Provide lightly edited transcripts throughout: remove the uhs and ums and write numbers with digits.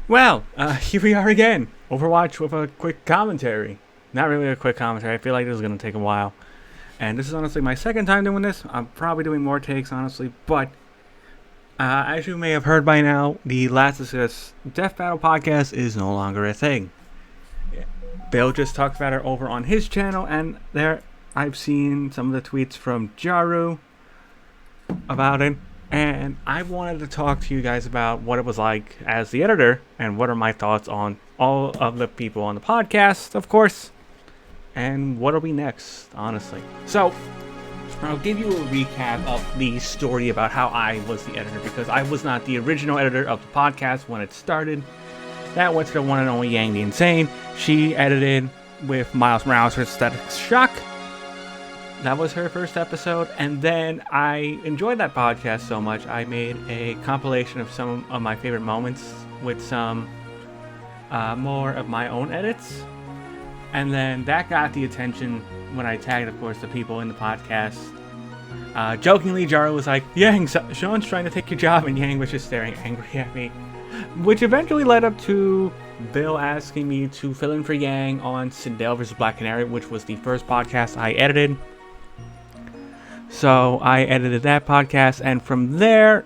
Well, here we are again. Overwatch with a quick commentary. Not really a quick commentary. I feel like this is going to take a while. And this is honestly my second time doing this. I'm probably doing more takes, honestly. But, as you may have heard by now, the Last of Us Death Battle podcast is no longer a thing. Bill just talked about it over on his channel. And there, I've seen some of the tweets from Jaru about it. And I wanted to talk to you guys about what it was like as the editor and what are my thoughts on all of the people on the podcast, of course, and what'll be next, honestly. So, I'll give you a recap of the story about how I was the editor, because I was not the original editor of the podcast when it started. That went to the one and only Yang the Insane. She edited with Miles Morales for Static Shock. That was her first episode, and then I enjoyed that podcast so much, I made a compilation of some of my favorite moments with some more of my own edits. And then that got the attention when I tagged, of course, the people in the podcast. Jokingly, Jaro was like, "Yang, Sean's trying to take your job," and Yang was just staring angry at me. Which eventually led up to Bill asking me to fill in for Yang on Sindel vs. Black Canary, which was the first podcast I edited. So I edited that podcast, and from there,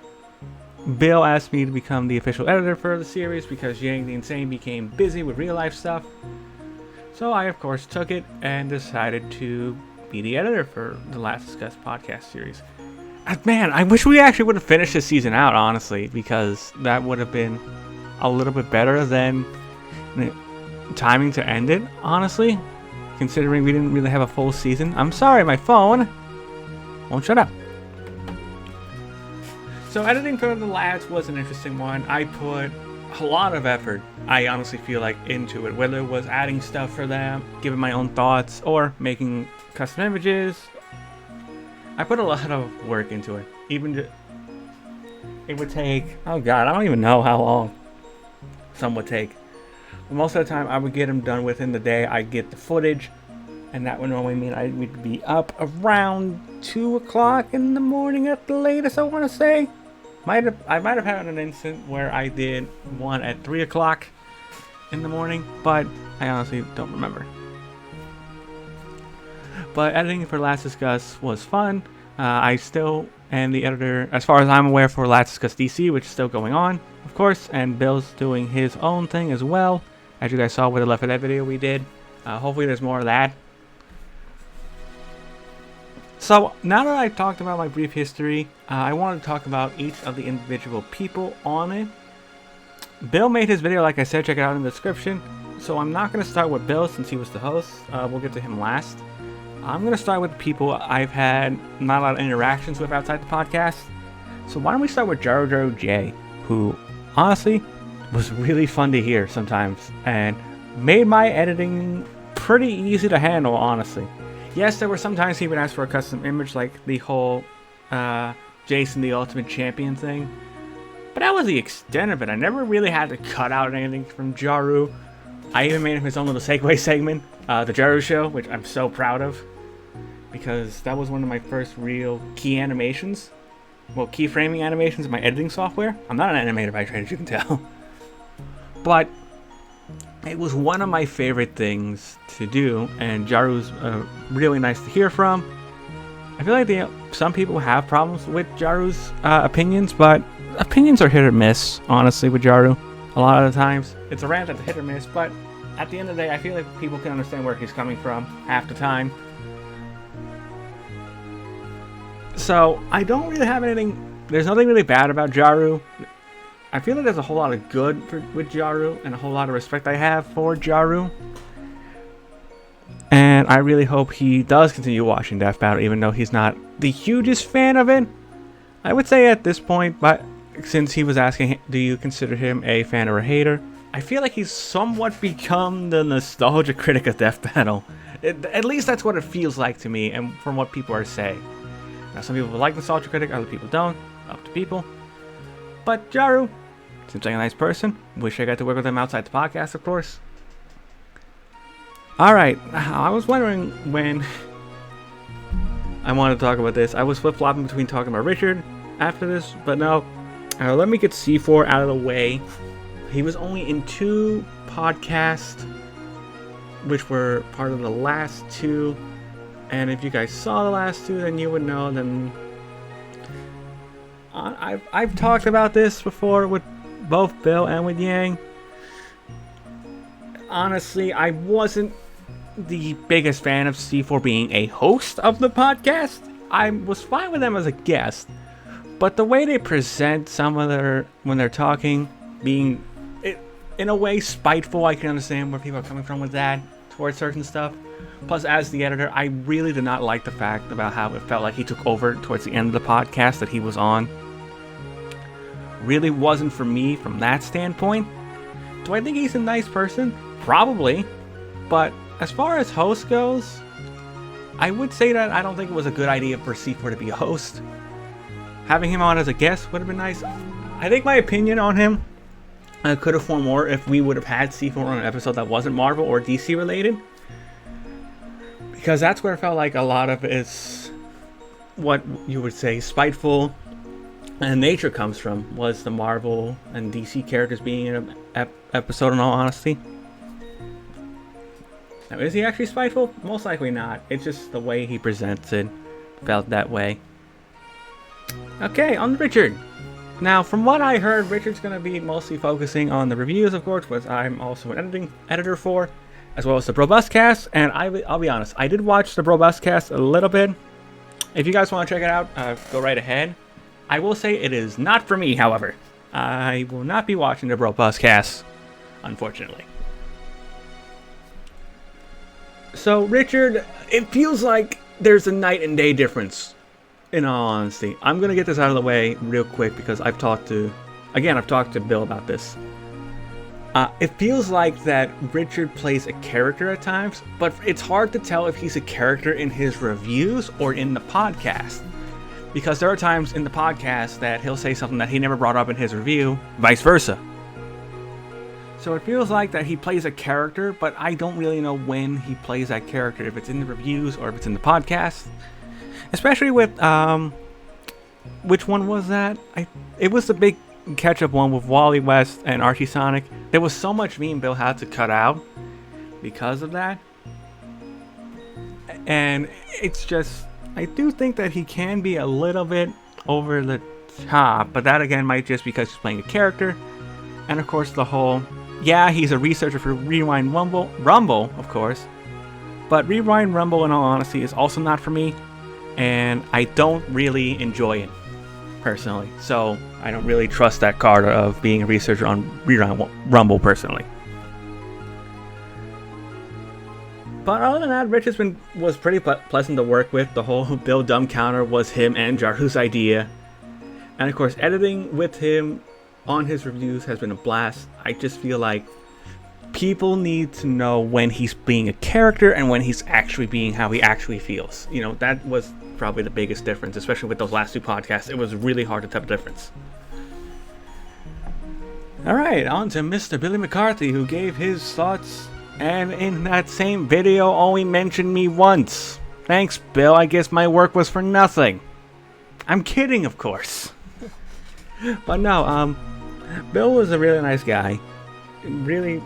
Bill asked me to become the official editor for the series because Yang the Insane became busy with real life stuff. So I, of course, took it and decided to be the editor for the Last Discuss podcast series. And man, I wish we actually would have finished this season out, honestly, because that would have been a little bit better than the timing to end it, honestly, considering we didn't really have a full season. I'm sorry, my phone won't shut up. So editing for the lads was an interesting one. I put a lot of effort, I honestly feel like, into it, whether it was adding stuff for them, giving my own thoughts, or making custom images. I put a lot of work into it. It would take, oh god, I don't even know how long some would take. But most of the time I would get them done within the day. I'd get the footage, and that would normally mean I would be up around 2 o'clock in the morning at the latest, I want to say. I might have had an instant where I did one at 3 o'clock in the morning, but I honestly don't remember. But editing for Last Discuss was fun. I still am the editor, as far as I'm aware, for Last Discuss DC, which is still going on, of course, and Bill's doing his own thing as well, as you guys saw with the Left 4 Dead video we did. Hopefully there's more of that. So, now that I've talked about my brief history, I wanted to talk about each of the individual people on it. Bill made his video, like I said, check it out in the description. So I'm not going to start with Bill since he was the host. We'll get to him last. I'm going to start with the people I've had not a lot of interactions with outside the podcast. So why don't we start with Jaro J, who honestly was really fun to hear sometimes and made my editing pretty easy to handle, honestly. Yes, there were some times he would ask for a custom image, like the whole Jason the Ultimate Champion thing. But that was the extent of it. I never really had to cut out anything from Jaru. I even made him his own little segue segment, the Jaru Show, which I'm so proud of. Because that was one of my first real key animations. Well, keyframing animations in my editing software. I'm not an animator by trade, as you can tell. But it was one of my favorite things to do, and Jaru's really nice to hear from. I feel like some people have problems with Jaru's opinions, but opinions are hit or miss, honestly, with Jaru. A lot of the times, it's a rant that's hit or miss, but at the end of the day, I feel like people can understand where he's coming from half the time. So, I don't really have anything, there's nothing really bad about Jaru. I feel like there's a whole lot of good with Jaru, and a whole lot of respect I have for Jaru. And I really hope he does continue watching Death Battle, even though he's not the hugest fan of it. I would say at this point, but since he was asking, do you consider him a fan or a hater? I feel like he's somewhat become the nostalgia critic of Death Battle. At least that's what it feels like to me, and from what people are saying. Now, some people like nostalgia critic, other people don't. Up to people. But Jaru seems like a nice person. Wish I got to work with him outside the podcast, of course. Alright, I was wondering when I wanted to talk about this. I was flip-flopping between talking about Richard after this, but no. Let me get C4 out of the way. He was only in 2 podcasts, which were part of the last 2. And if you guys saw the last 2, then you would know. Then I've talked about this before with both Bill and with Yang. Honestly, I wasn't the biggest fan of C4 being a host of the podcast. I was fine with them as a guest, but the way they present some of their, when they're talking, being in a way spiteful, I can understand where people are coming from with that towards certain stuff. Plus, as the editor, I really did not like the fact about how it felt like he took over towards the end of the podcast that he was on. Really wasn't for me from that standpoint. Do I think he's a nice person? Probably. But as far as host goes, I would say that I don't think it was a good idea for C4 to be a host. Having him on as a guest would have been nice. I think my opinion on him could have formed more if we would have had C4 on an episode that wasn't Marvel or DC related. Because that's where I felt like a lot of it's what you would say spiteful and nature comes from, was the Marvel and DC characters being in an episode, in all honesty. Now, is he actually spiteful? Most likely not. It's just the way he presents it felt that way. Okay, on Richard. Now, from what I heard, Richard's going to be mostly focusing on the reviews, of course, which I'm also an editor for, as well as the Brobustcast. And I'll be honest, I did watch the Brobustcast a little bit. If you guys want to check it out, go right ahead. I will say it is not for me, however. I will not be watching the Brobustcast, unfortunately. So, Richard, it feels like there's a night and day difference, in all honesty. I'm going to get this out of the way real quick because I've talked to Bill about this. It feels like that Richard plays a character at times, but it's hard to tell if he's a character in his reviews or in the podcast. Because there are times in the podcast that he'll say something that he never brought up in his review, vice versa. So it feels like that he plays a character, but I don't really know when he plays that character, if it's in the reviews or if it's in the podcast. Especially with, which one was that? It was the big catch-up one with Wally West and Archie Sonic. There was so much me and Bill had to cut out because of that. And it's just, I do think that he can be a little bit over the top, but that again might just because he's playing a character. And of course the whole, yeah, he's a researcher for Rewind Rumble, of course. But Rewind Rumble, in all honesty, is also not for me. And I don't really enjoy it, personally. So I don't really trust that card of being a researcher on Rewind Rumble, personally. But other than that, Rich was pretty pleasant to work with. The whole Bill Dumb counter was him and Jarhu's idea. And of course, editing with him on his reviews has been a blast. I just feel like people need to know when he's being a character and when he's actually being how he actually feels. You know, that was probably the biggest difference, especially with those last 2 podcasts. It was really hard to tell the difference. Alright, on to Mr. Billy McCarthy, who gave his thoughts, and in that same video only mentioned me once. Thanks, Bill. I guess my work was for nothing. I'm kidding, of course. But no, Bill was a really nice guy. Really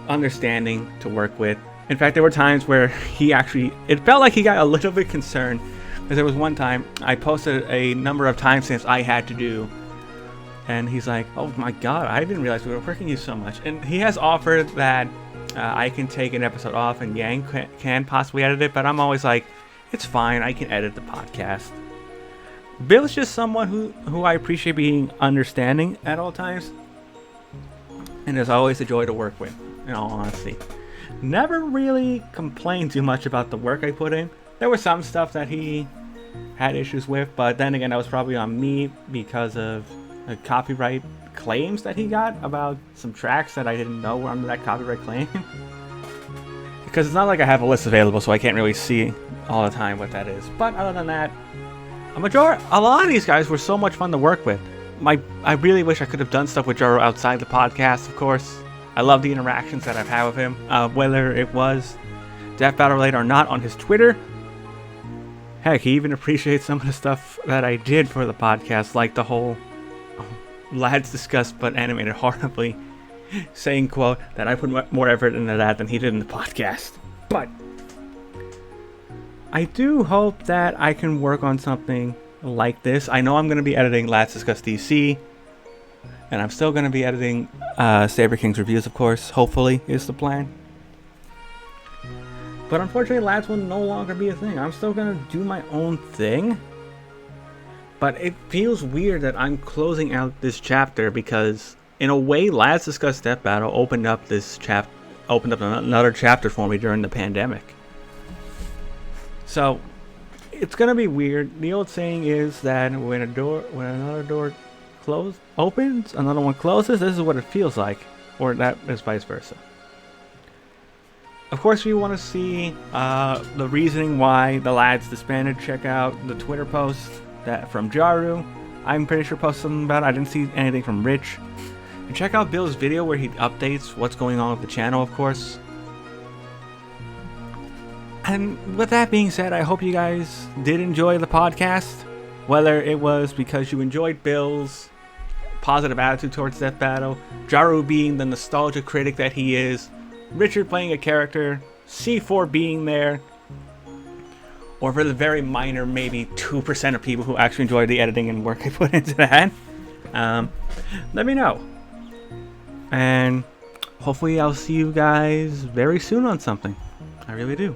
understanding to work with. In fact, there were times where it felt like he got a little bit concerned, because there was one time I posted a number of timestamps I had to do, and he's like, oh my god, I didn't realize we were working you so much. And he has offered that I can take an episode off and Yang can possibly edit it, but I'm always like, it's fine, I can edit the podcast. Bill's just someone who I appreciate being understanding at all times, and is always a joy to work with, in all honesty. Never really complained too much about the work I put in. There was some stuff that he had issues with, but then again, that was probably on me because of the copyright claims that he got about some tracks that I didn't know were under that copyright claim. Because it's not like I have a list available, so I can't really see all the time what that is. But other than that, a lot of these guys were so much fun to work with. I really wish I could have done stuff with Jaro outside the podcast, of course. I love the interactions that I've had with him, whether it was Death Battle Related or not on his Twitter. Heck, he even appreciates some of the stuff that I did for the podcast, like the whole Lads Discussed But Animated Horribly saying, quote, that I put more effort into that than he did in the podcast. But I do hope that I can work on something like this. I know I'm going to be editing Let's Discuss DC, and I'm still going to be editing Saber King's reviews, of course. Hopefully, is the plan. But unfortunately, Lads will no longer be a thing. I'm still going to do my own thing. But it feels weird that I'm closing out this chapter because, in a way, Lads Discuss Death Battle opened up another chapter for me during the pandemic. So, it's going to be weird. The old saying is that when another door opens, another one closes. This is what it feels like. Or that is vice versa. Of course, if you want to see the reasoning why the lads disbanded, check out the Twitter post from Jaru. I'm pretty sure posted something about it. I didn't see anything from Rich. And check out Bill's video where he updates what's going on with the channel, of course. And with that being said, I hope you guys did enjoy the podcast. Whether it was because you enjoyed Bill's positive attitude towards Death Battle, Jaru being the nostalgia critic that he is, Richard playing a character, C4 being there, or for the very minor, maybe 2% of people who actually enjoy the editing and work I put into that, let me know. And hopefully I'll see you guys very soon on something. I really do.